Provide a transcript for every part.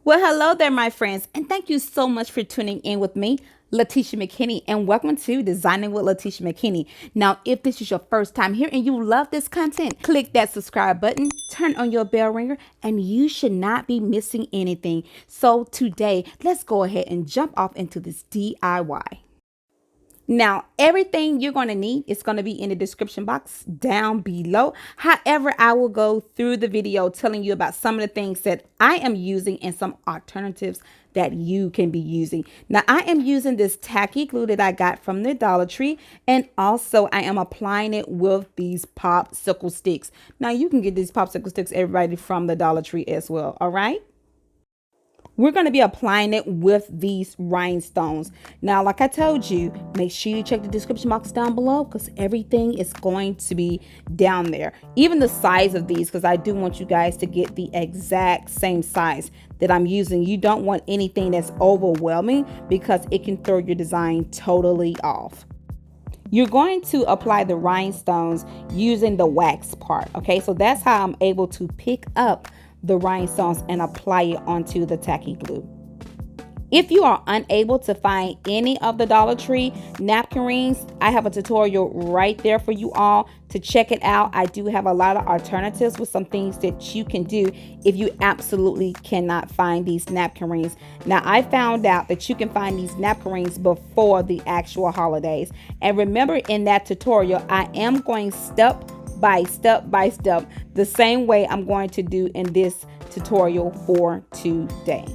Well, hello there, my friends, and thank you so much for tuning in with me, Latisha McKinney, and welcome to Designing with Latisha McKinney. Now, if this is your first time here and you love this content, click that subscribe button, turn on your bell ringer, and you should not be missing anything. So today, let's go ahead and jump off into this DIY. Now, everything you're going to need is going to be in the description box down below. However, I will go through the video telling you about some of the things that I am using and some alternatives that you can be using. Now, I am using this tacky glue that I got from the Dollar Tree, and also I am applying it with these popsicle sticks. Now, you can get these popsicle sticks, everybody, from the Dollar Tree as well. All right. We're going to be applying it with these rhinestones. Now, like I told you, make sure you check the description box down below because everything is going to be down there. Even the size of these, because I do want you guys to get the exact same size that I'm using. You don't want anything that's overwhelming because it can throw your design totally off. You're going to apply the rhinestones using the wax part. Okay, so that's how I'm able to pick up the rhinestones and apply it onto the tacky glue. If you are unable to find any of the Dollar Tree napkin rings, I have a tutorial right there for you all to check it out. I do have a lot of alternatives with some things that you can do if you absolutely cannot find these napkin rings. Now, I found out that you can find these napkin rings before the actual holidays. And remember, in that tutorial, I am going step by step the same way I'm going to do in this tutorial for today.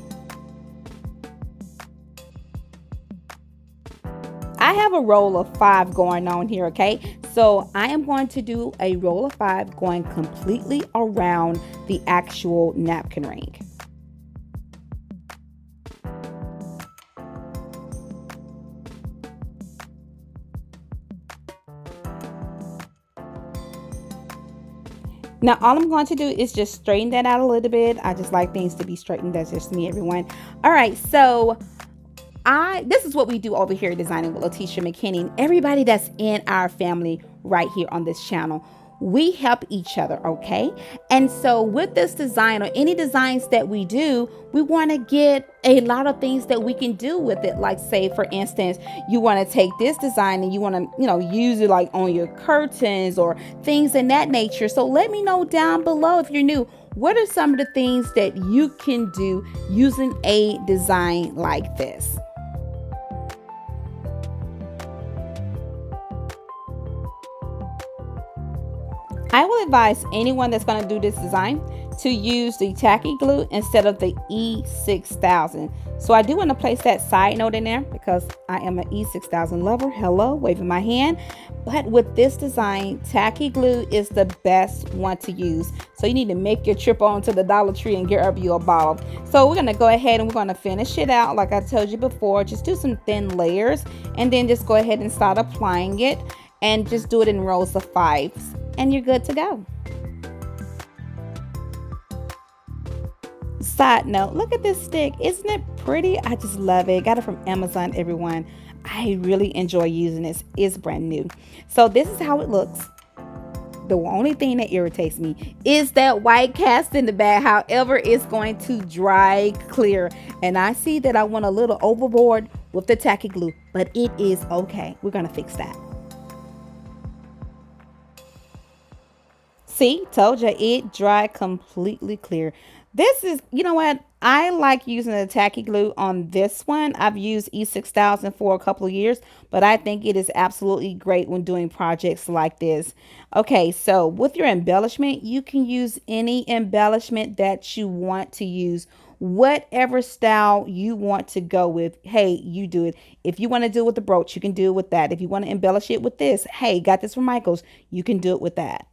I have a roll of 5 going on here, okay? So I am going to do a roll of 5 going completely around the actual napkin ring. Now, all I'm going to do is just straighten that out a little bit. I just like things to be straightened. That's just me, everyone. All right, so this is what we do over here at Designing with Latisha McKinney. Everybody that's in our family right here on this channel, we help each other, okay? And so with this design or any designs that we do, we want to get a lot of things that we can do with it. Like, say, for instance, you want to take this design and you want to, use it like on your curtains or things in that nature. So let me know down below if you're new. What are some of the things that you can do using a design like this? I will advise anyone that's going to do this design to use the tacky glue instead of the E6000. So I do want to place that side note in there because I am an E6000 lover. Hello, waving my hand. But with this design, tacky glue is the best one to use. So you need to make your trip on to the Dollar Tree and get you a bottle. So we're going to go ahead and we're going to finish it out. Like I told you before, just do some thin layers and then just go ahead and start applying it and just do it in rows of 5s. And you're good to go. Side note, look at this stick. Isn't it pretty? I just love it. Got it from Amazon, everyone. I really enjoy using this. It's brand new. So this is how it looks. The only thing that irritates me is that white cast in the back. However, it's going to dry clear. And I see that I went a little overboard with the tacky glue, but it is okay. We're going to fix that. See, told you, it dried completely clear. This is, you know what? I like using the tacky glue on this one. I've used E6000 for a couple of years, but I think it is absolutely great when doing projects like this. Okay, so with your embellishment, you can use any embellishment that you want to use. Whatever style you want to go with, hey, you do it. If you want to do it with the brooch, you can do it with that. If you want to embellish it with this, hey, got this from Michael's, you can do it with that.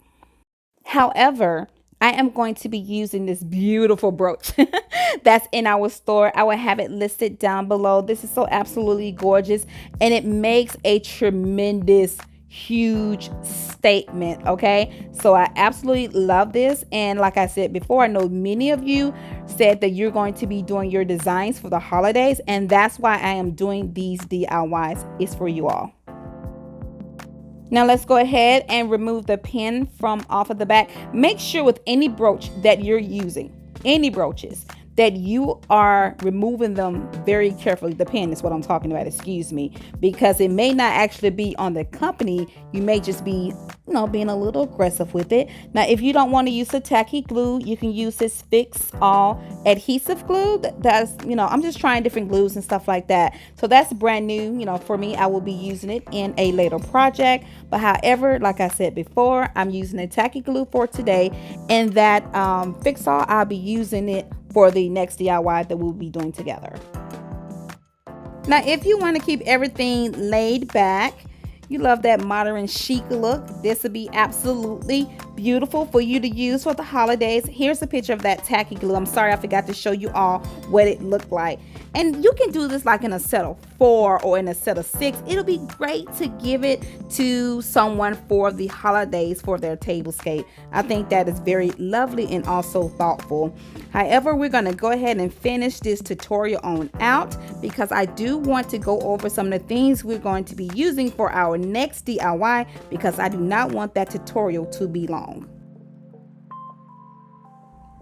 However, I am going to be using this beautiful brooch that's in our store. I will have it listed down below. This is so absolutely gorgeous and it makes a tremendous, huge statement. Okay, so I absolutely love this. And like I said before, I know many of you said that you're going to be doing your designs for the holidays, and that's why I am doing these DIYs. It's for you all. Now let's go ahead and remove the pin from off of the back. Make sure with any brooch that you're using, any brooches, that you are removing them very carefully. The pen is what I'm talking about, excuse me, because it may not actually be on the company. You may just be, being a little aggressive with it. Now, if you don't want to use the tacky glue, you can use this Fix All adhesive glue. That's, I'm just trying different glues and stuff like that. So that's brand new, for me. I will be using it in a later project. But however, like I said before, I'm using a tacky glue for today, and that Fix All, I'll be using it for the next DIY that we'll be doing together. Now, if you want to keep everything laid back, you love that modern chic look, this will be absolutely beautiful for you to use for the holidays. Here's a picture of that tacky glue. I'm sorry I forgot to show you all what it looked like. And you can do this like in a set of 4 or in a set of 6. It'll be great to give it to someone for the holidays for their tablescape. I think that is very lovely and also thoughtful. However, we're going to go ahead and finish this tutorial on out, because I do want to go over some of the things we're going to be using for our next DIY, because I do not want that tutorial to be long.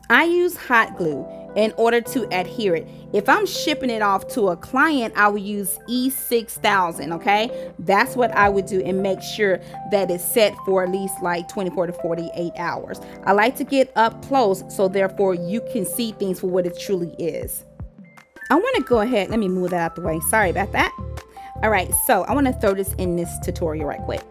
I use hot glue in order to adhere it. If I'm shipping it off to a client, I will use E6000, okay? That's what I would do, and make sure that it's set for at least like 24 to 48 hours. I like to get up close, so therefore you can see things for what it truly is. I want to go ahead, let me move that out the way. Sorry about that. All right, so I want to throw this in this tutorial right quick.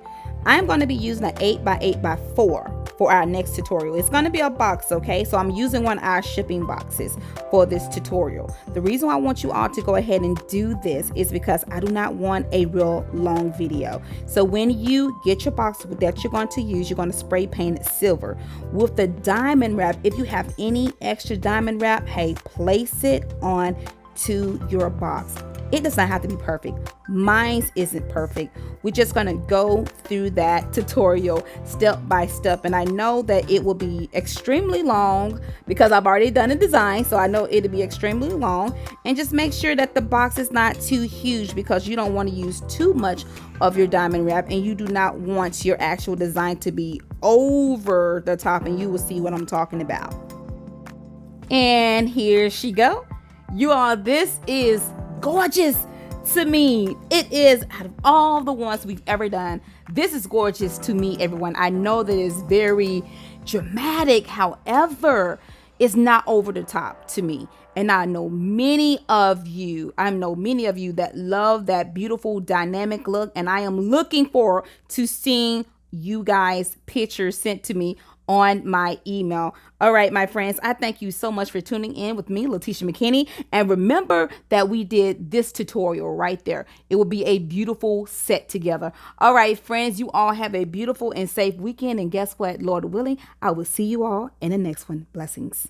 I'm going to be using an 8x8x4 for our next tutorial. It's going to be a box, okay? So I'm using one of our shipping boxes for this tutorial. The reason why I want you all to go ahead and do this is because I do not want a real long video. So when you get your box that you're going to use, you're going to spray paint it silver. With the diamond wrap, if you have any extra diamond wrap, hey, place it on to your box. It does not have to be perfect. Mine isn't perfect. We're just gonna go through that tutorial step by step, and I know that it will be extremely long because I've already done a design, so I know it'll be extremely long. And just make sure that the box is not too huge, because you don't want to use too much of your diamond wrap, and you do not want your actual design to be over the top, and you will see what I'm talking about. And here she go. You all, this is gorgeous to me. It is, out of all the ones we've ever done, this is gorgeous to me, everyone. I know that it's very dramatic, however, it's not over the top to me. And I know many of you that love that beautiful dynamic look, and I am looking forward to seeing you guys pictures sent to me on my email. All right, my friends, I thank you so much for tuning in with me, Latisha McKinney. And remember that we did this tutorial right there. It will be a beautiful set together. All right, friends, you all have a beautiful and safe weekend. And guess what? Lord willing, I will see you all in the next one. Blessings.